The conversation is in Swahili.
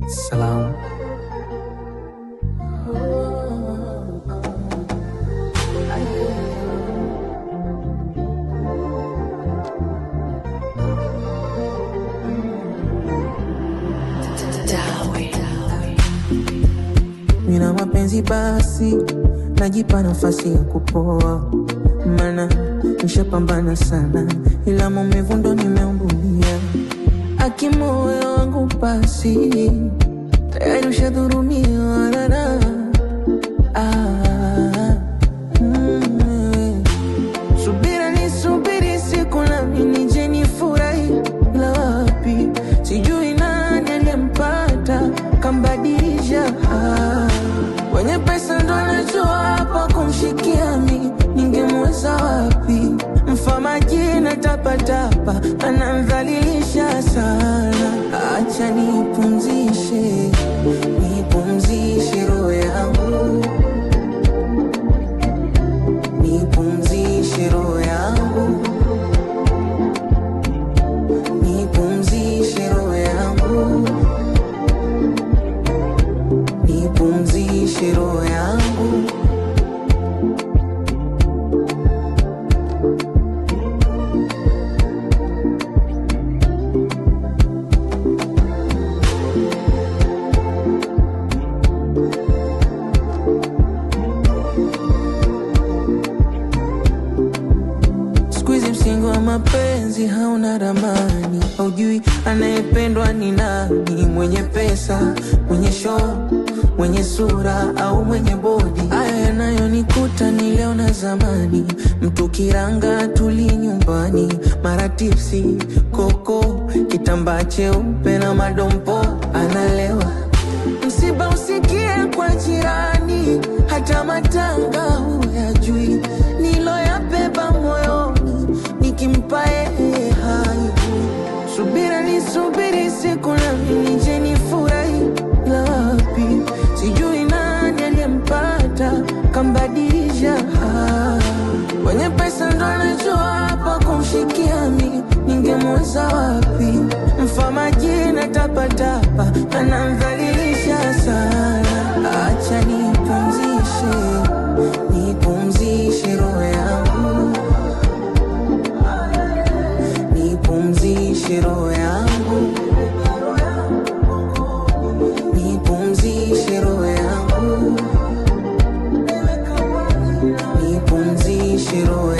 Salam. Mina mapenzi basi, najipa nafasi ya kupoa, mana nishapambana sana, ila maumivu ndo nimeumbulia. Akimoyo wangu basi, tayari ushadhurumiwa rara. Subira nisubiri siku nami nije nifurahi, ila wapi sijui nani aliyempata kambadilisha. Wenye pesa ndo anajua hapa kumshikia mi, ningemweza wapi? Mfamaji na tapatapa anamdhalilisha sana. Acha nipumzishe, nipumzishe roho yangu, nipumzishe roho yangu, nipumzishe roho yangu, nipumzishe roho yangu. Msingi wa mapenzi hauna ramani, haujui anayependwa ni nani, mwenye pesa, mwenye show, mwenye sura au mwenye bodi. Haya yanayonikuta ni leo na zamani, mtu kiranga tuli nyumbani, mara tipsi, koko, kitambaa cheupe na madompo, analewa. Msiba usikie kwa jirani, hata matanga huyajui, niloyabeba moyoni nikimpa yeye haibu. Subira nisubiri siku nami nije nifurahi, ila wapi sijui nani aliyempata kambadilisha. Wenye pesa ndo anajua hapa kumshikia mi, ningemweza wapi? Mfamaji na tapatapa anamdhalilisha sana. Acha nipumzishe, nipumzishe roho yangu, nipumzishe roho yangu, nipumzishe roho yangu, nipumzishe roho